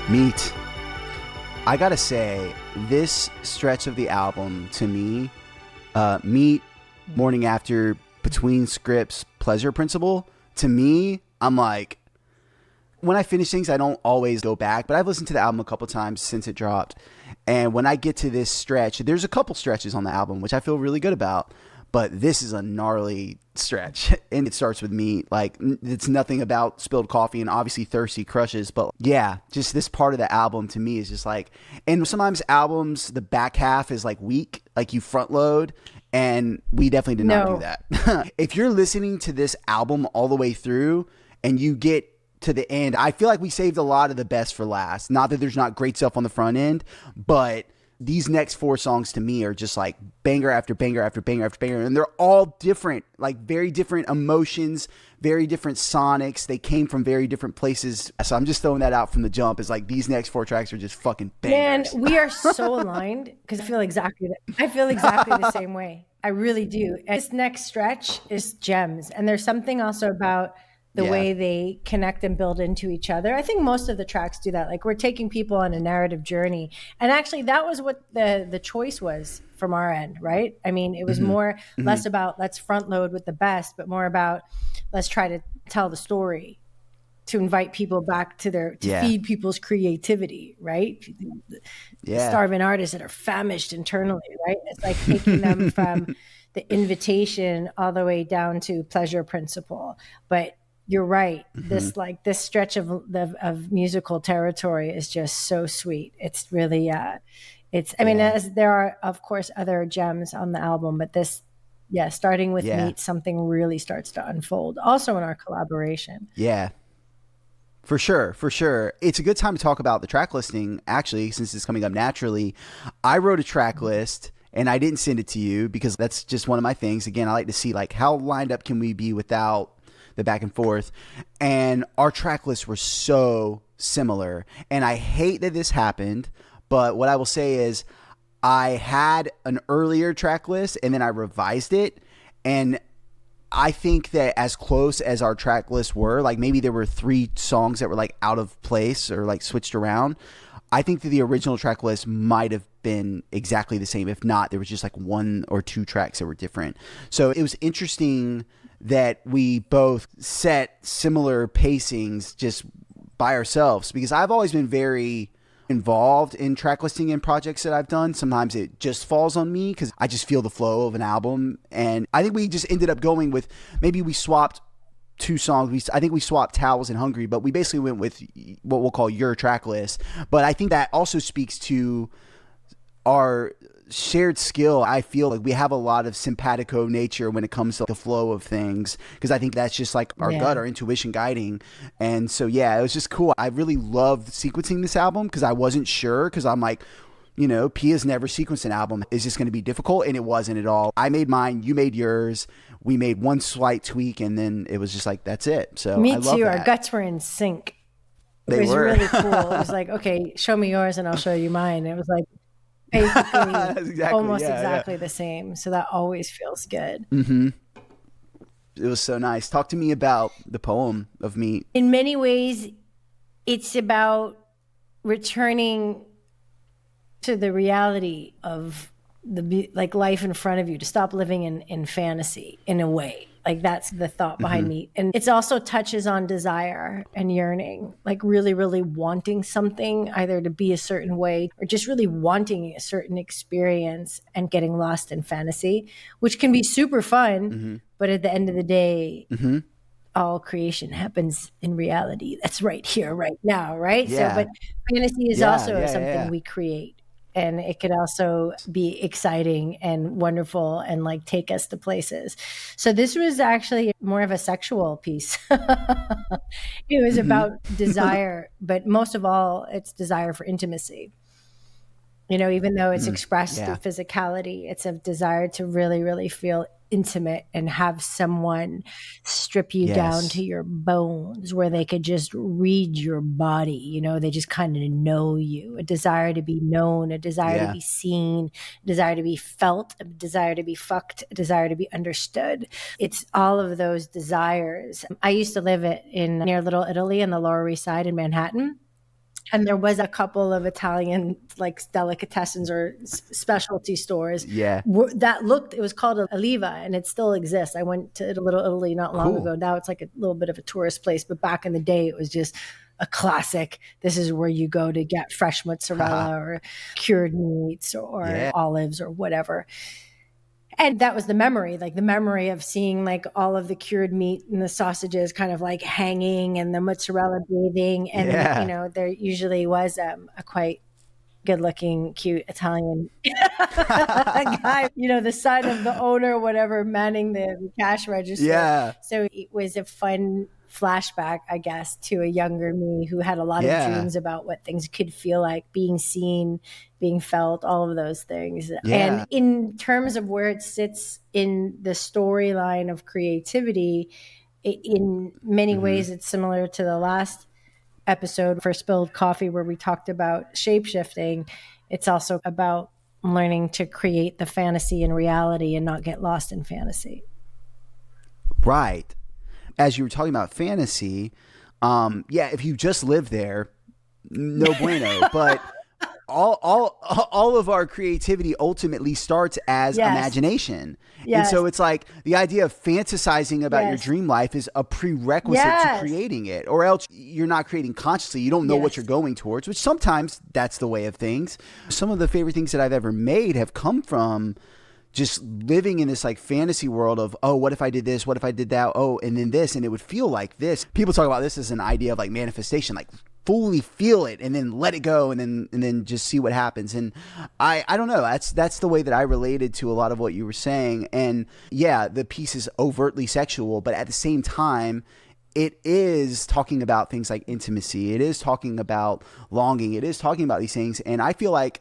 Meat. I gotta say, this stretch of the album to me, Meat, Morning After, Between Scripts, Pleasure Principle, to me, I'm like, when I finish things, I don't always go back, but I've listened to the album a couple times since it dropped. And when I get to this stretch, there's a couple stretches on the album, which I feel really good about. But this is a gnarly stretch, and it starts with Meat. Like, it's nothing about Spilled Coffee and obviously Thirsty crushes, but yeah, just this part of the album to me is just like, and sometimes albums, the back half is like weak, like you front load, and we definitely did not do that. If you're listening to this album all the way through and you get to the end, I feel like we saved a lot of the best for last. Not that there's not great stuff on the front end, but these next 4 songs to me are just like banger after banger after banger after banger. And they're all different, like very different emotions, very different sonics. They came from very different places. So I'm just throwing that out from the jump. It's like these next 4 tracks are just fucking bangers. Man, we are so aligned because I feel exactly the same way. I really do. And this next stretch is gems. And there's something also about the way they connect and build into each other. I think most of the tracks do that. Like, we're taking people on a narrative journey. And actually that was what the choice was from our end, right? I mean, it was less about let's front load with the best, but more about let's try to tell the story to invite people back to feed people's creativity, right? Starving artists that are famished internally, right? It's like taking them from the invitation all the way down to pleasure principle. But you're right. This stretch of musical territory is just so sweet. It's really, as there are of course other gems on the album, but this, starting with Meat, something really starts to unfold. Also in our collaboration. Yeah, for sure. It's a good time to talk about the track listing. Actually, since it's coming up naturally, I wrote a track list. And I didn't send it to you because that's just one of my things. Again, I like to see like how lined up can we be without the back and forth. And our track lists were so similar. And I hate that this happened. But what I will say is I had an earlier track list and then I revised it. And I think that as close as our track lists were, like maybe there were 3 songs that were like out of place or like switched around. I think that the original track list might have been exactly the same. If not, there was just like 1 or 2 tracks that were different. So it was interesting that we both set similar pacings just by ourselves, because I've always been very involved in track listing and projects that I've done. Sometimes it just falls on me because I just feel the flow of an album. And I think we just ended up going with, maybe we swapped 2 songs. I think we swapped Towels and Hungry, but we basically went with what we'll call your track list. But I think that also speaks to our shared skill. I feel like we have a lot of simpatico nature when it comes to the flow of things, because I think that's just like our gut, our intuition guiding. And so, it was just cool. I really loved sequencing this album because I wasn't sure, because I'm like, Pia's never sequenced an album. Is this going to be difficult? And it wasn't at all. I made mine. You made yours. We made one slight tweak, and then it was just like, that's it. So me I love too. that. Our guts were in sync. They it was were. Really cool. It was like, okay, show me yours and I'll show you mine. It was like basically almost exactly the same. So that always feels good. Mm-hmm. It was so nice. Talk to me about the poem of Meat. In many ways, it's about returning to the reality of the life in front of you, to stop living in fantasy in a way. Like, that's the thought behind Meat. And it also touches on desire and yearning, like really, really wanting something, either to be a certain way or just really wanting a certain experience and getting lost in fantasy, which can be super fun. But at the end of the day, all creation happens in reality. That's right here, right now, right? Yeah. So, but fantasy is also something we create. And it could also be exciting and wonderful and like take us to places. So this was actually more of a sexual piece. It was about desire, but most of all, it's desire for intimacy. Even though it's expressed through physicality, it's a desire to really, really feel intimate and have someone strip you down to your bones, where they could just read your body. They just kind of know you. A desire to be known, a desire to be seen, a desire to be felt, a desire to be fucked, a desire to be understood. It's all of those desires. I used to live near Little Italy in the Lower East Side in Manhattan. And there was a couple of Italian like delicatessens or specialty stores Yeah. that looked, it was called Oliva, and it still exists. I went to Little Italy not long Cool. ago. Now it's like a little bit of a tourist place, but back in the day, it was just a classic. This is where you go to get fresh mozzarella or cured meats or olives or whatever. And that was the memory, like the memory of seeing like all of the cured meat and the sausages kind of like hanging and the mozzarella bathing. And, you know, there usually was a quite good looking, cute Italian guy, you know, the son of the owner, whatever, manning the cash register. Yeah. So it was a fun flashback, I guess, to a younger me who had a lot of dreams about what things could feel like, being seen, being felt, all of those things. And in terms of where it sits in the storyline of creativity, in many ways, it's similar to the last episode for Spilled Coffee, where we talked about shape-shifting. It's also about learning to create the fantasy in reality and not get lost in fantasy. Right. As you were talking about fantasy, if you just live there, no bueno. But all of our creativity ultimately starts as imagination. And so it's like the idea of fantasizing about your dream life is a prerequisite to creating it, or else you're not creating consciously. You don't know what you're going towards, which sometimes that's the way of things. Some of the favorite things that I've ever made have come from just living in this like fantasy world of, oh, what if I did this? What if I did that? Oh, and then this, and it would feel like this. People talk about this as an idea of like manifestation, like fully feel it and then let it go and then just see what happens. And I don't know. That's the way that I related to a lot of what you were saying. And yeah, the piece is overtly sexual, but at the same time, it is talking about things like intimacy. It is talking about longing. It is talking about these things. And I feel like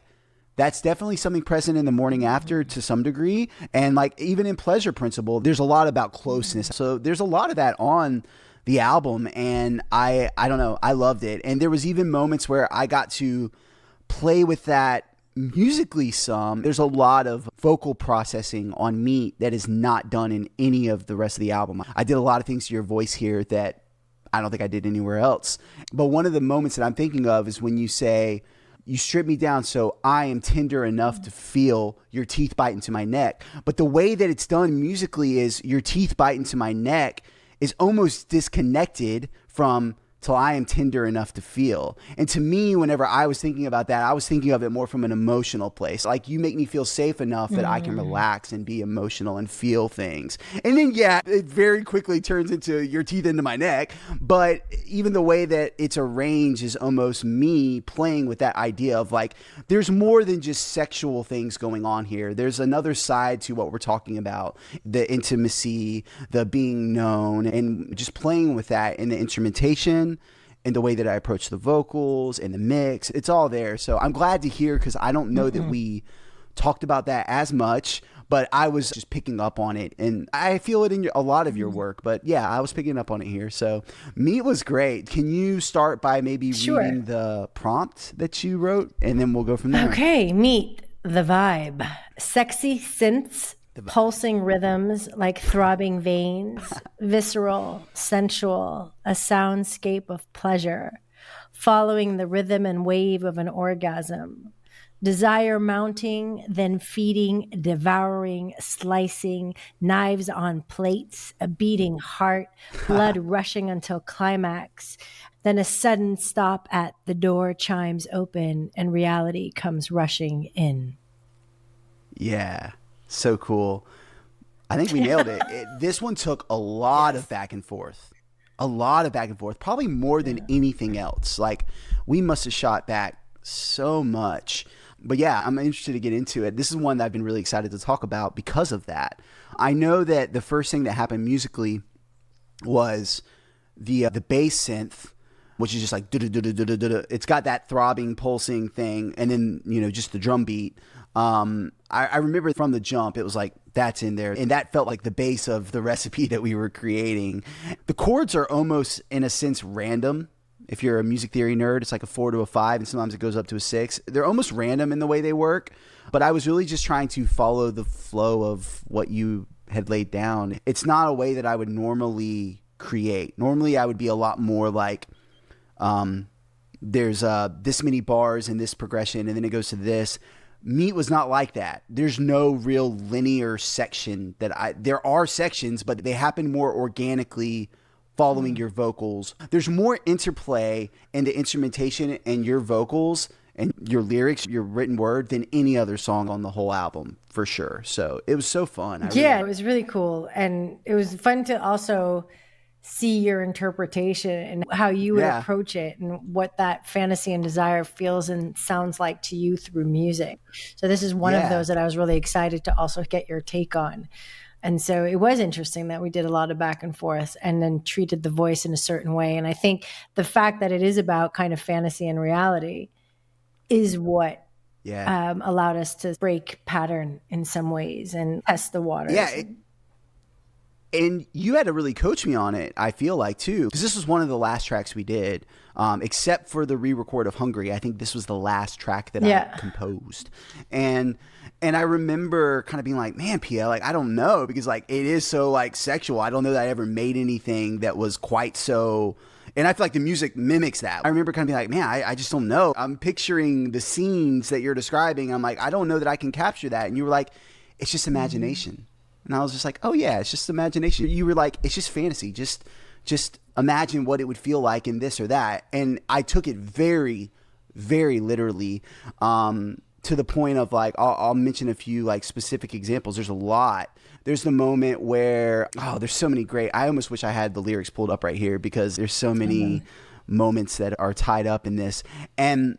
that's definitely something present in the morning after to some degree. And like even in Pleasure Principle, there's a lot about closeness. So there's a lot of that on the album. And I don't know, I loved it. And there was even moments where I got to play with that musically some. There's a lot of vocal processing on Meat that is not done in any of the rest of the album. I did a lot of things to your voice here that I don't think I did anywhere else. But one of the moments that I'm thinking of is when you say, you strip me down so I am tender enough to feel your teeth bite into my neck. But the way that it's done musically is your teeth bite into my neck is almost disconnected from till I am tender enough to feel. And to me, whenever I was thinking about that, I was thinking of it more from an emotional place. Like you make me feel safe enough that I can relax and be emotional and feel things. And then, yeah, it very quickly turns into your teeth into my neck. But even the way that it's arranged is almost me playing with that idea of like, there's more than just sexual things going on here. There's another side to what we're talking about, the intimacy, the being known, and just playing with that in the instrumentation and the way that I approach the vocals and the mix. It's all there. So I'm glad to hear, because I don't know that we talked about that as much, but I was just picking up on it. And I feel it in a lot of your work. But yeah, I was picking up on it here. So Meat was great. Can you start by maybe reading the prompt that you wrote? And then we'll go from there. Okay, Meat, the vibe. Sexy synths, pulsing rhythms like throbbing veins, visceral, sensual, a soundscape of pleasure, following the rhythm and wave of an orgasm. Desire mounting, then feeding, devouring, slicing, knives on plates, a beating heart, blood rushing until climax. Then a sudden stop at the door chimes open and reality comes rushing in. Yeah. So cool. I think we nailed it. This one took a lot of back and forth. Probably more than anything else. Like we must have shot back so much. But yeah, I'm interested to get into it. This is one that I've been really excited to talk about because of that. I know that the first thing that happened musically was the bass synth, which is just like it's got that throbbing, pulsing thing, and then just the drum beat. I remember from the jump, it was like, that's in there. And that felt like the base of the recipe that we were creating. The chords are almost, in a sense, random. If you're a music theory nerd, it's like a 4 to a 5, and sometimes it goes up to a 6. They're almost random in the way they work. But I was really just trying to follow the flow of what you had laid down. It's not a way that I would normally create. Normally, I would be a lot more like, there's this many bars in this progression, and then it goes to this. Meat was not like that. There's no real linear section there are sections, but they happen more organically following your vocals. There's more interplay in the instrumentation and your vocals and your lyrics, your written word, than any other song on the whole album, for sure. So it was so fun. It was really cool. And it was fun to also see your interpretation and how you would approach it and what that fantasy and desire feels and sounds like to you through music. So this is one of those that I was really excited to also get your take on. And so it was interesting that we did a lot of back and forth and then treated the voice in a certain way. And I think the fact that it is about kind of fantasy and reality is what allowed us to break pattern in some ways and test the waters. Yeah. And you had to really coach me on it, I feel like, too, because this was one of the last tracks we did, except for the re-record of Hungry. I think this was the last track that I composed. And I remember kind of being like, man, Pia, like, I don't know, because like it is so like sexual. I don't know that I ever made anything that was quite so. And I feel like the music mimics that. I remember kind of being like, man, I just don't know. I'm picturing the scenes that you're describing. I'm like, I don't know that I can capture that. And you were like, it's just imagination. And I was just like, oh yeah, it's just imagination. You were like, it's just fantasy. Just imagine what it would feel like in this or that. And I took it very, very literally, to the point of like, I'll mention a few like specific examples. There's a lot. There's the moment where, there's so many great, I almost wish I had the lyrics pulled up right here because there's so many moments that are tied up in this. And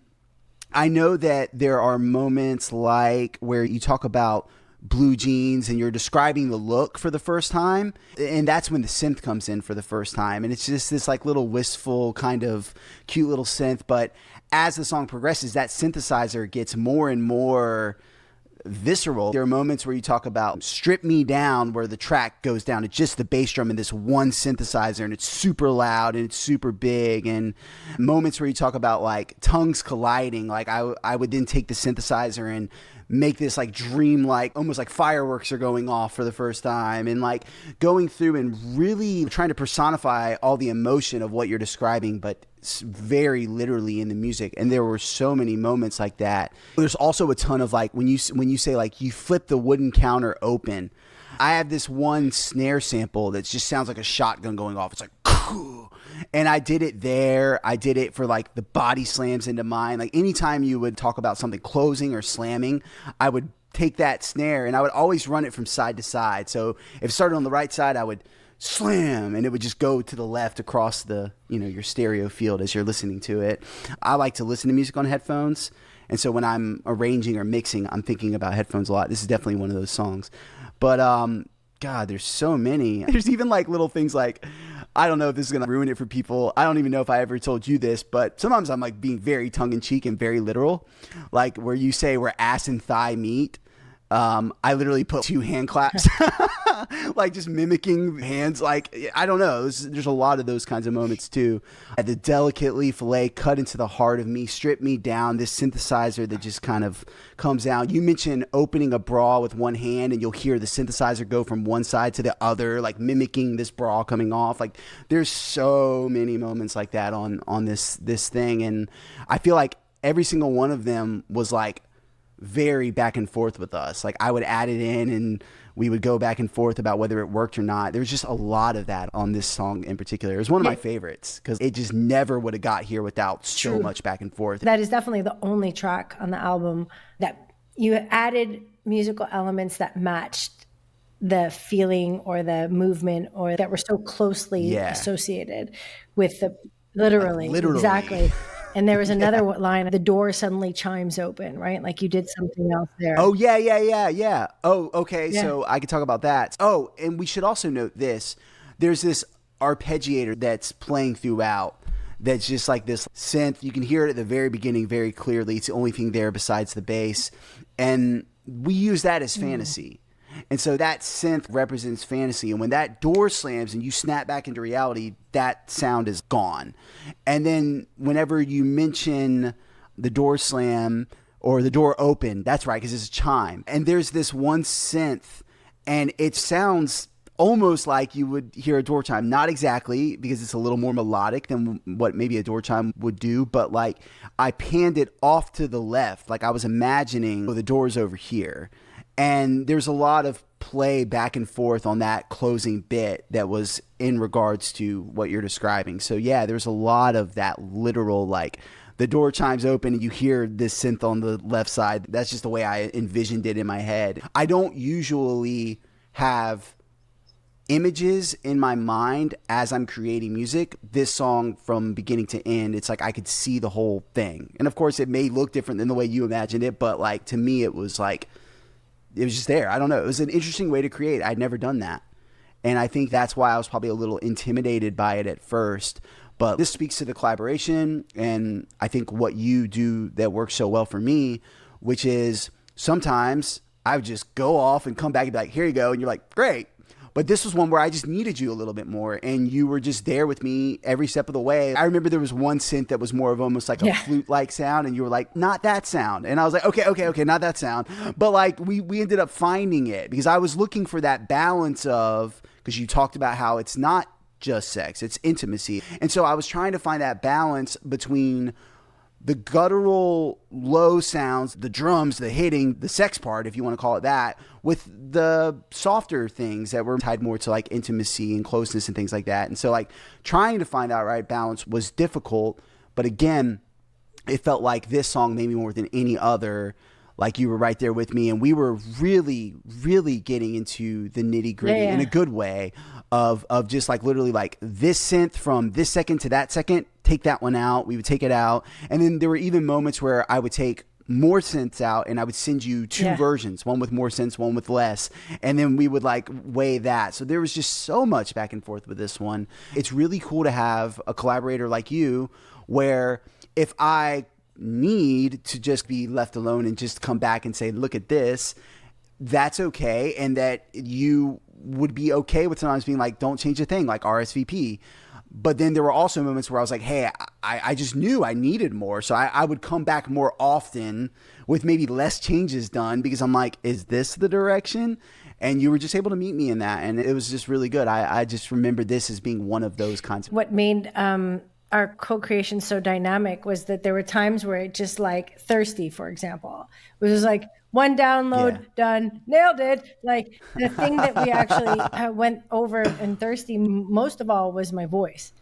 I know that there are moments like where you talk about blue jeans and you're describing the look for the first time, and that's when the synth comes in for the first time, and it's just this like little wistful kind of cute little synth. But as the song progresses, that synthesizer gets more and more visceral. There are moments where you talk about Strip Me Down, where the track goes down to just the bass drum and this one synthesizer, and it's super loud and it's super big. And moments where you talk about like tongues colliding, like I would then take the synthesizer and make this like dream, like almost like fireworks are going off for the first time, and like going through and really trying to personify all the emotion of what you're describing, but very literally in the music. And there were so many moments like that. There's also a ton of like when you say like you flip the wooden counter open. I have this one snare sample that just sounds like a shotgun going off. It's like, and I did it there. I did it for like the body slams into mine. Like anytime you would talk about something closing or slamming, I would take that snare and I would always run it from side to side. So if it started on the right side, I would slam and it would just go to the left across the, your stereo field as you're listening to it. I like to listen to music on headphones. And so when I'm arranging or mixing, I'm thinking about headphones a lot. This is definitely one of those songs. But God, there's so many. There's even like little things like, I don't know if this is going to ruin it for people. I don't even know if I ever told you this, but sometimes I'm like being very tongue-in-cheek and very literal. Like where you say where ass and thigh meet, I literally put 2 hand claps, like just mimicking hands. Like, I don't know. There's a lot of those kinds of moments too. The delicately fillet cut into the heart of me, strip me down, this synthesizer that just kind of comes out. You mentioned opening a bra with one hand and you'll hear the synthesizer go from one side to the other, like mimicking this bra coming off. Like there's so many moments like that on this thing. And I feel like every single one of them was like very back and forth with us. Like I would add it in and we would go back and forth about whether it worked or not. There was just a lot of that on this song in particular. It was one of my favorites because it just never would have got here without so much back and forth. That is definitely the only track on the album that you added musical elements that matched the feeling or the movement or that were so closely associated with the literally. Exactly. And there was another line, the door suddenly chimes open, right? Like you did something else there. Oh, yeah. Oh, okay. Yeah. So I could talk about that. Oh, and we should also note this. There's this arpeggiator that's playing throughout that's just like this synth. You can hear it at the very beginning very clearly. It's the only thing there besides the bass. And we use that as fantasy. And so that synth represents fantasy. And when that door slams and you snap back into reality, that sound is gone. And then whenever you mention the door slam or the door open, that's right, because it's a chime. And there's this one synth and it sounds almost like you would hear a door chime. Not exactly, because it's a little more melodic than what maybe a door chime would do, but like I panned it off to the left. Like I was imagining, oh, the door's over here. And there's a lot of play back and forth on that closing bit that was in regards to what you're describing. So yeah, there's a lot of that literal, like the door chimes open and you hear this synth on the left side. That's just the way I envisioned it in my head. I don't usually have images in my mind as I'm creating music. This song from beginning to end, it's like I could see the whole thing. And of course it may look different than the way you imagined it, but like to me it was like, it was just there. I don't know. It was an interesting way to create. I'd never done that. And I think that's why I was probably a little intimidated by it at first. But this speaks to the collaboration and I think what you do that works so well for me, which is sometimes I would just go off and come back and be like, here you go. And you're like, great. But this was one where I just needed you a little bit more and you were just there with me every step of the way. I remember there was one synth that was more of almost like a flute-like sound and you were like, not that sound. And I was like, okay, not that sound. But like we ended up finding it because I was looking for that balance of, because you talked about how it's not just sex, it's intimacy. And so I was trying to find that balance between the guttural low sounds, the drums, the hitting, the sex part, if you want to call it that, with the softer things that were tied more to like intimacy and closeness and things like that. And so like trying to find that right balance was difficult. But again, it felt like this song maybe more than any other, like you were right there with me and we were really, really getting into the nitty gritty in a good way of just like literally like this synth from this second to that second, take that one out. We would take it out. And then there were even moments where I would take more synths out and I would send you two versions, one with more synths, one with less. And then we would like weigh that. So there was just so much back and forth with this one. It's really cool to have a collaborator like you where if I need to just be left alone and just come back and say, look at this, that's okay. And that you would be okay with sometimes being like, don't change a thing, like RSVP. But then there were also moments where I was like, hey, I just knew I needed more. So I would come back more often with maybe less changes done because I'm like, is this the direction? And you were just able to meet me in that. And it was just really good. I just remember this as being one of those kinds of. What made our co-creation so dynamic was that there were times where it just like Thirsty, for example, it was like one download, done, nailed it. Like the thing that we actually went over in Thirsty most of all was my voice.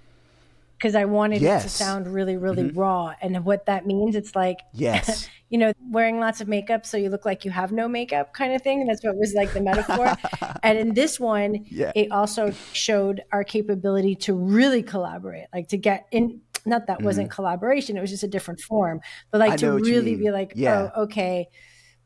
Because I wanted it to sound really, really raw. And what that means, it's like, you know, wearing lots of makeup so you look like you have no makeup kind of thing. That's what was like the metaphor. And in this one, it also showed our capability to really collaborate, like to get in. Not that wasn't collaboration, it was just a different form. But like to really be like, oh, okay,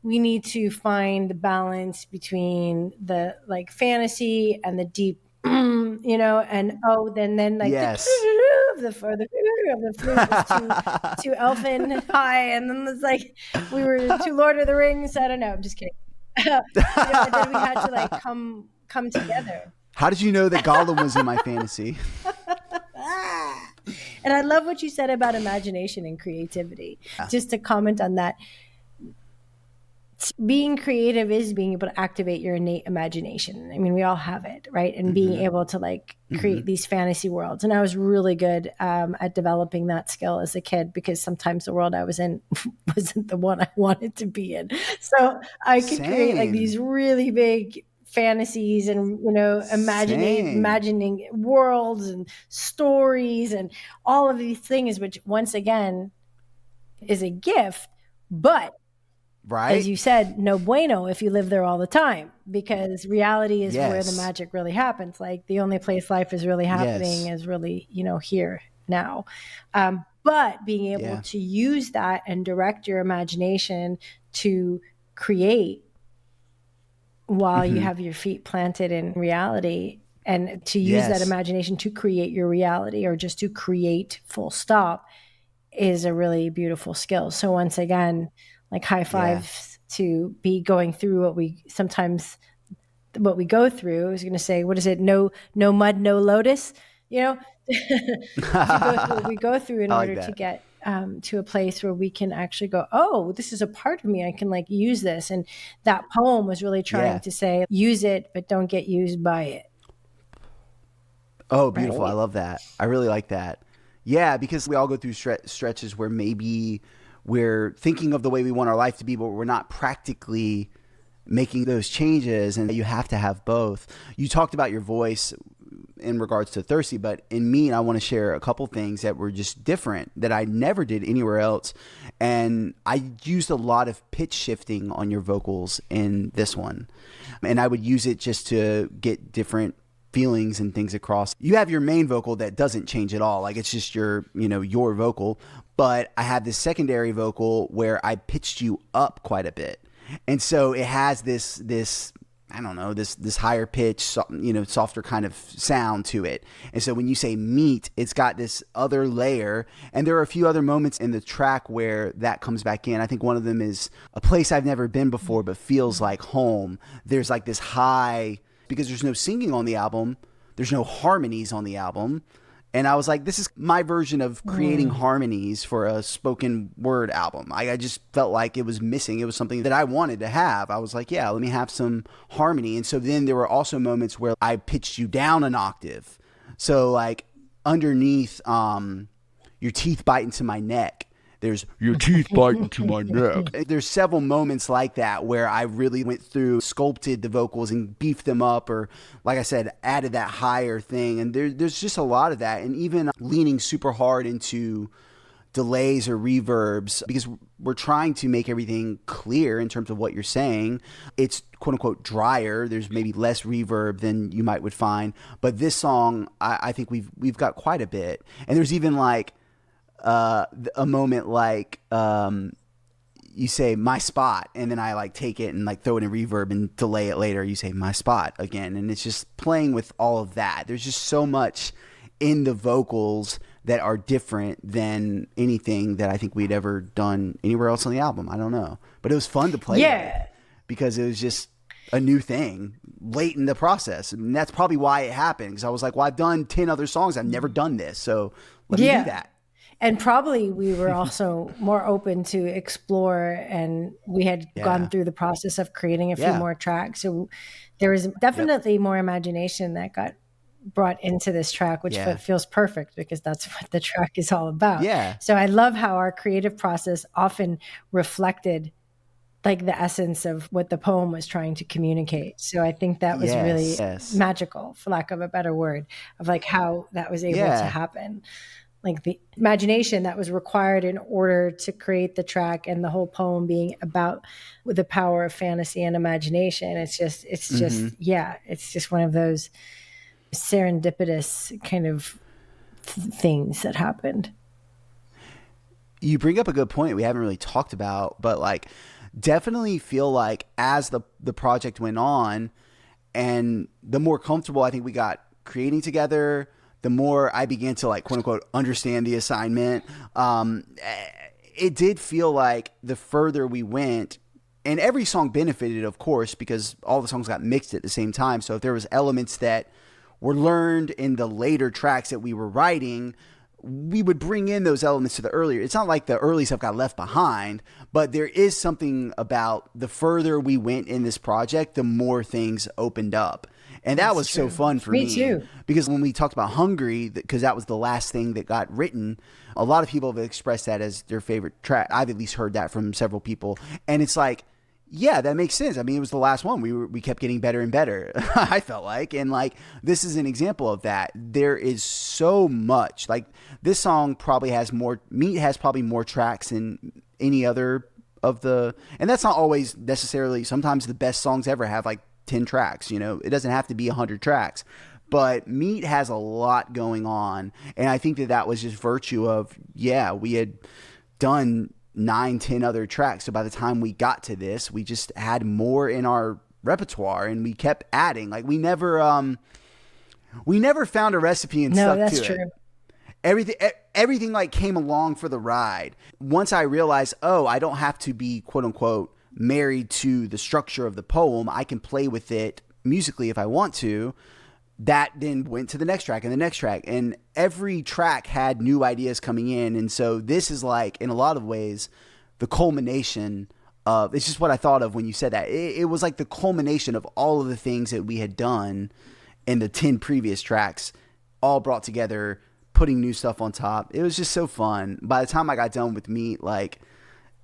we need to find the balance between the like fantasy and the deep, you know, and then like the flute was too elfin high, and then it's like we were too Lord of the Rings. I don't know. I'm just kidding. You know, and then we had to like come together. How did you know that Gollum was in my fantasy? And I love what you said about imagination and creativity. Just to comment on that. Being creative is being able to activate your innate imagination. I mean, we all have it, right? And being able to like create these fantasy worlds. And I was really good at developing that skill as a kid because sometimes the world I was in wasn't the one I wanted to be in. So I could create like these really big fantasies and, you know, imagining worlds and stories and all of these things, which once again is a gift, but as you said, no bueno if you live there all the time, because reality is where the magic really happens. Like the only place life is really happening is really, you know, here now. But being able to use that and direct your imagination to create while you have your feet planted in reality, and to use that imagination to create your reality or just to create full stop is a really beautiful skill. So once again, like high fives to be going through what we go through. I was going to say, what is it? No mud, no lotus, you know, to go through what we go through in order to get to a place where we can actually go, oh, this is a part of me. I can like use this. And that poem was really trying to say, use it, but don't get used by it. Oh, beautiful. I right? love that. I really like that. Yeah, because we all go through stretches where maybe we're thinking of the way we want our life to be, but we're not practically making those changes, and you have to have both. You talked about your voice in regards to Thirsty, but in me, I want to share a couple things that were just different that I never did anywhere else. And I used a lot of pitch shifting on your vocals in this one. And I would use it just to get different feelings and things across. You have your main vocal that doesn't change at all. Like it's just your vocal. But I have this secondary vocal where I pitched you up quite a bit. And so it has this I don't know, this higher pitch, softer kind of sound to it. And so when you say meet, it's got this other layer. And there are a few other moments in the track where that comes back in. I think one of them is a place I've never been before, but feels like home. There's like this high, because there's no singing on the album. There's no harmonies on the album. And I was like, this is my version of creating harmonies for a spoken word album. I just felt like it was missing. It was something that I wanted to have. I was like, yeah, let me have some harmony. And so then there were also moments where I pitched you down an octave. So like underneath your teeth bite into my neck, there's your teeth bite into my neck. There's several moments like that where I really went through, sculpted the vocals and beefed them up, or like I said, added that higher thing. And there's just a lot of that. And even leaning super hard into delays or reverbs, because we're trying to make everything clear in terms of what you're saying. It's quote unquote drier. There's maybe less reverb than you would find. But this song, I think we've got quite a bit. And there's even like a moment like you say my spot, and then I like take it and like throw it in reverb and delay it later. You say my spot again, and it's just playing with all of that. There's just so much in the vocals that are different than anything that I think we'd ever done anywhere else on the album. I don't know, but it was fun to play with because it was just a new thing late in the process, and that's probably why it happened, because I was like, well, I've done 10 other songs, I've never done this, so let me do that. And probably we were also more open to explore, and we had gone through the process of creating a few more tracks. So there was definitely more imagination that got brought into this track, which feels perfect because that's what the track is all about. Yeah. So I love how our creative process often reflected like the essence of what the poem was trying to communicate. So I think that was really magical, for lack of a better word, of like how that was able to happen. Like the imagination that was required in order to create the track, and the whole poem being about the power of fantasy and imagination. It's just one of those serendipitous kind of things that happened. You bring up a good point we haven't really talked about, but like definitely feel like as the project went on and the more comfortable I think we got creating together, the more I began to like, quote unquote, understand the assignment. It did feel like the further we went, and every song benefited, of course, because all the songs got mixed at the same time. So if there was elements that were learned in the later tracks that we were writing, we would bring in those elements to the earlier. It's not like the early stuff got left behind, but there is something about the further we went in this project, the more things opened up. And that was so fun for me too. Because when we talked about Hungry, because that was the last thing that got written, a lot of people have expressed that as their favorite track. I've at least heard that from several people. And it's like, yeah, that makes sense. I mean, it was the last one. We kept getting better and better, I felt like. And like, this is an example of that. There is so much. Like, this song probably has more, Meat has probably more tracks than any other of the, and that's not always necessarily, sometimes the best songs ever have like 10 tracks, it doesn't have to be 100 tracks, but Meat has a lot going on. And I think that was just virtue of, we had done 9-10 other tracks. So by the time we got to this, we just had more in our repertoire, and we kept adding. Like we never found a recipe and stuck to it. No, that's true. Everything like came along for the ride. Once I realized, I don't have to be quote unquote married to the structure of the poem. I can play with it musically if I want to. That then went to the next track and the next track, and every track had new ideas coming in. And so this is like, in a lot of ways, the culmination of, it's just what I thought of when you said that. It was like the culmination of all of the things that we had done in the 10 previous tracks all brought together, putting new stuff on top. It was just so fun. By the time I got done with Meat, like,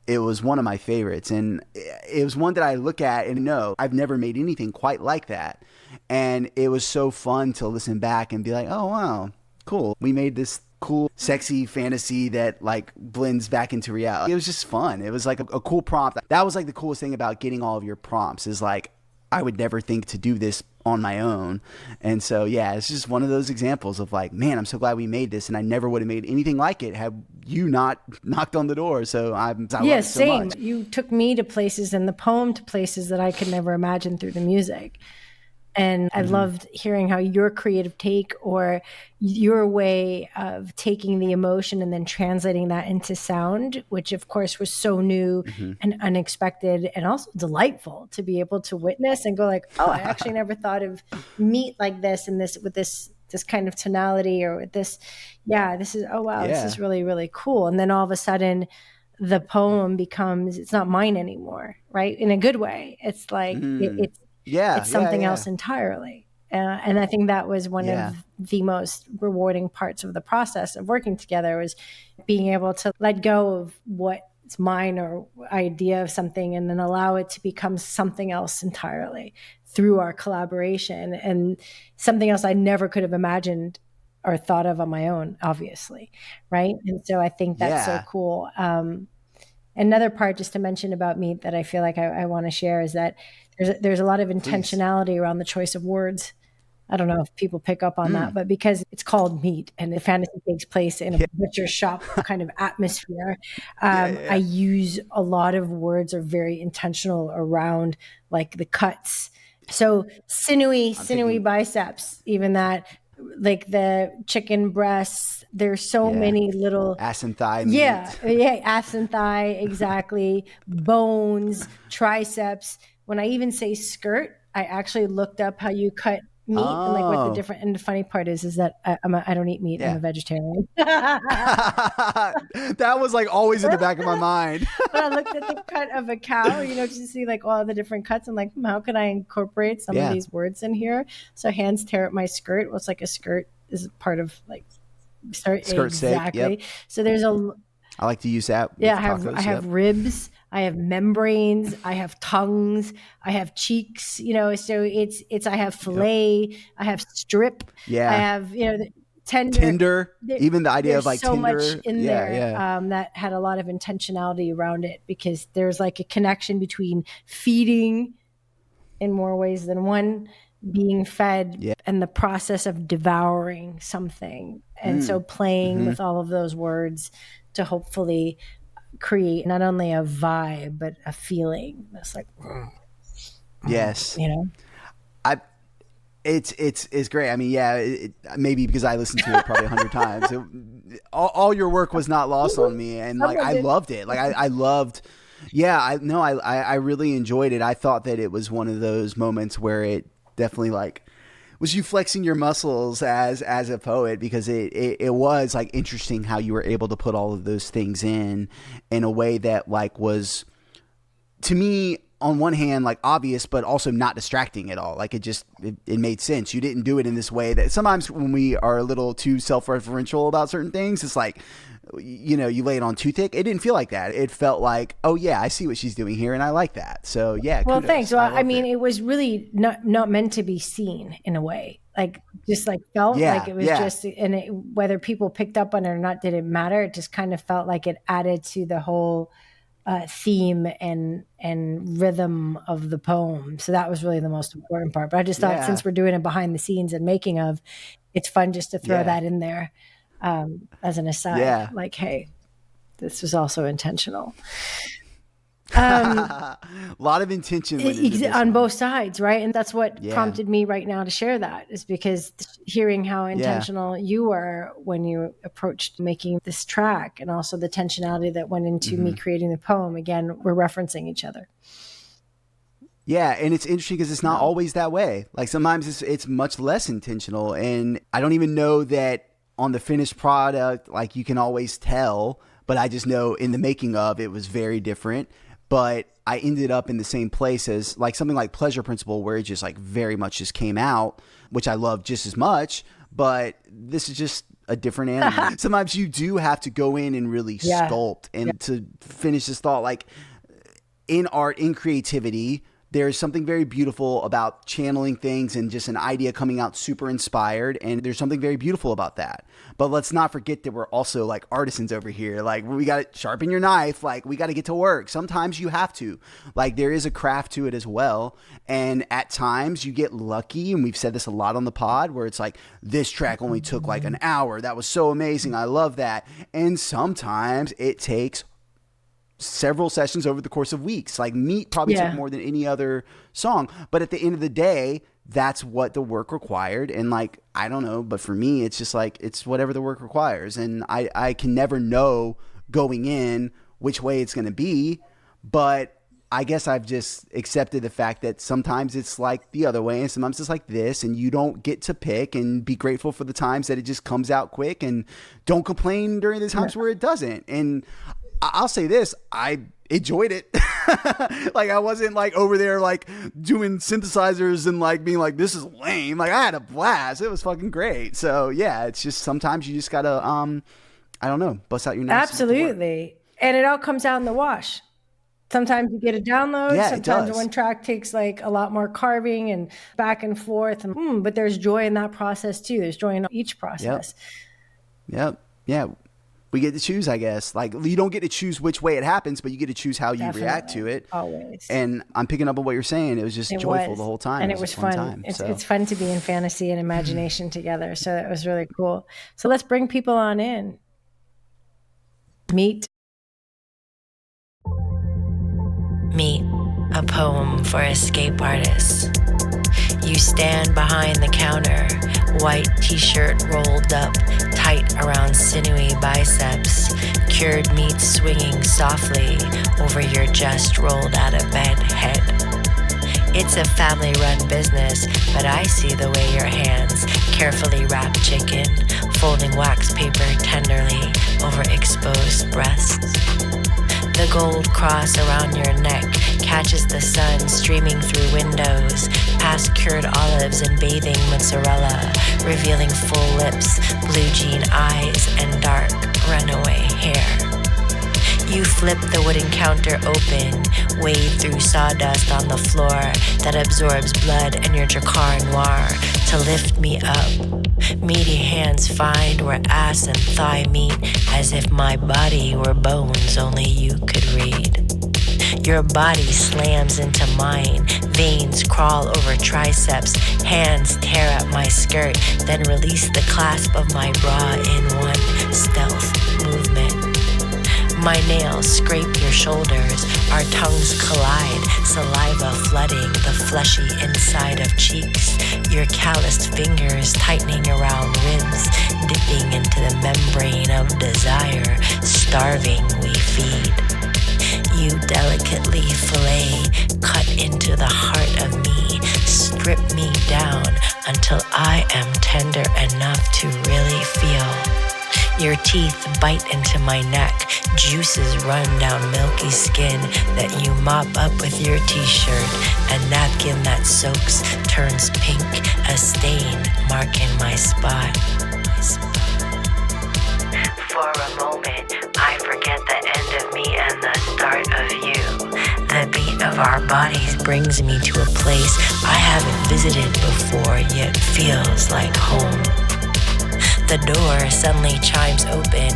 it was one of my favorites. And it was one that I look at and know I've never made anything quite like that. And it was so fun to listen back and be like, oh, wow, cool. We made this cool, sexy fantasy that like blends back into reality. It was just fun. It was like a cool prompt. That was like the coolest thing about getting all of your prompts is like, I would never think to do this on my own. And so, yeah, it's just one of those examples of like, man, I'm so glad we made this. And I never would have made anything like it had you not knocked on the door. So I love it so same. much. You took me to places and the poem to places that I could never imagine through the music. And I loved hearing how your creative take or your way of taking the emotion and then translating that into sound, which of course was so new and unexpected and also delightful to be able to witness and go like, oh, I actually never thought of Meat like this and this with this kind of tonality or with this. Yeah, this is, oh, wow, this is really, really cool. And then all of a sudden the poem becomes, it's not mine anymore, right? In a good way. It's like, it's something else entirely. And I think that was one of the most rewarding parts of the process of working together was being able to let go of what's mine or idea of something and then allow it to become something else entirely through our collaboration and something else I never could have imagined or thought of on my own, obviously. Right. And so I think that's so cool. Another part just to mention about Meat that I feel like I want to share is that there's a lot of intentionality around the choice of words. I don't know if people pick up on that, but because it's called Meat and the fantasy takes place in a butcher shop kind of atmosphere, I use a lot of words are very intentional around like the cuts. So sinewy biceps, even that, like the chicken breasts, there's so many little ass and thigh meat. Ass and thigh, exactly. Bones, triceps. When I even say skirt, I actually looked up how you cut meat and like what the different. And the funny part is that I don't eat meat. I'm a vegetarian. That was like always in the back of my mind. But I looked at the cut of a cow, just to see like all the different cuts. I'm like, how can I incorporate some of these words in here? So hands tear up my skirt. What's like a skirt is part of like skirt exactly. Steak, So there's I like to use that. I have ribs. I have membranes, I have tongues, I have cheeks, so it's, I have fillet, I have strip, I have, tender, even the idea of like so tender. much in there that had a lot of intentionality around it because there's like a connection between feeding in more ways than one, being fed and the process of devouring something. And so playing with all of those words to hopefully create not only a vibe but a feeling that's like it's great. I mean, maybe because I listened to it probably 100 times. All your work was not lost on me, and like I loved it. Like I loved. I really enjoyed it. I thought that it was one of those moments where it definitely like was you flexing your muscles as a poet because it was like interesting how you were able to put all of those things in a way that like was to me on one hand like obvious but also not distracting at all. Like it made sense. You didn't do it in this way that sometimes when we are a little too self-referential about certain things, it's like you lay it on too thick. It didn't feel like that. It felt like, oh yeah, I see what she's doing here and I like that. So yeah. Well, kudos. thanks. Well, I mean, it was really not meant to be seen in a way, like just like felt like it was just, and whether people picked up on it or not, didn't matter. It just kind of felt like it added to the whole theme and rhythm of the poem. So that was really the most important part. But I just thought since we're doing it behind the scenes and making of, it's fun just to throw that in there. As an aside, like, hey, this was also intentional. A lot of intention on both sides, right? And that's what prompted me right now to share that is because hearing how intentional you were when you approached making this track and also the intentionality that went into me creating the poem. Again, we're referencing each other. Yeah, and it's interesting because it's not always that way. Like sometimes it's much less intentional, and I don't even know that on the finished product, like you can always tell, but I just know in the making of it was very different. But I ended up in the same place as like something like Pleasure Principle, where it just like very much just came out, which I love just as much. but this is just a different animal. Sometimes you do have to go in and really sculpt. And to finish this thought, like in art, in creativity, there's something very beautiful about channeling things and just an idea coming out super inspired. And there's something very beautiful about that. But let's not forget that we're also like artisans over here. Like we got to sharpen your knife. Like we got to get to work. Sometimes you have to. Like there is a craft to it as well. And at times you get lucky. And we've said this a lot on the pod where it's like, this track only took like an hour. That was so amazing. I love that. And sometimes it takes several sessions over the course of weeks. Like Meat probably took more than any other song, but at the end of the day, that's what the work required. And like, I don't know, but for me, it's just like, it's whatever the work requires. And I can never know going in which way it's going to be, but I guess I've just accepted the fact that sometimes it's like the other way and sometimes it's like this, and you don't get to pick, and be grateful for the times that it just comes out quick, and don't complain during the times where it doesn't. And I'll say this, I enjoyed it. Like I wasn't like over there like doing synthesizers and like being like, this is lame. Like I had a blast. It was fucking great. So yeah, it's just sometimes you just gotta I don't know, bust out your nuts. Absolutely. And it all comes out in the wash. Sometimes you get a download. Yeah, sometimes one track takes like a lot more carving and back and forth. And, but there's joy in that process too. There's joy in each process. Yep. Yeah. We get to choose, I guess. Like you don't get to choose which way it happens, but you get to choose how you react to it. Always. And I'm picking up on what you're saying. It was just joyful the whole time. And it was fun. It's fun to be in fantasy and imagination together. So that was really cool. So let's bring people on in. Meat, a poem for escape artists. You stand behind the counter, white t-shirt rolled up, tight around sinewy biceps, cured meat swinging softly over your just rolled out of bed head. It's a family-run business, but I see the way your hands carefully wrap chicken, folding wax paper tenderly over exposed breasts. The gold cross around your neck catches the sun streaming through windows, past cured olives and bathing mozzarella, revealing full lips, blue jean eyes, and dark runaway hair. You flip the wooden counter open, wade through sawdust on the floor that absorbs blood and your Drakkar Noir to lift me up. Meaty hands find where ass and thigh meet, as if my body were bones only you could read. Your body slams into mine, veins crawl over triceps, hands tear at my skirt, then release the clasp of my bra in one stealth movement. My nails scrape your shoulders, our tongues collide, saliva flooding the fleshy inside of cheeks, your calloused fingers tightening around ribs, dipping into the membrane of desire, starving we feed. You delicately fillet, cut into the heart of me, strip me down until I am tender enough to really feel. Your teeth bite into my neck, juices run down milky skin that you mop up with your t-shirt, a napkin that soaks, turns pink, a stain marking my spot. For a moment, I forget the end of me and the start of you. The beat of our bodies brings me to a place I haven't visited before, yet feels like home. The door suddenly chimes open,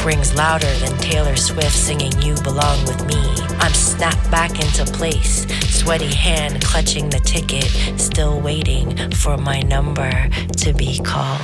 rings louder than Taylor Swift singing You Belong With Me. I'm snapped back into place, sweaty hand clutching the ticket, still waiting for my number to be called.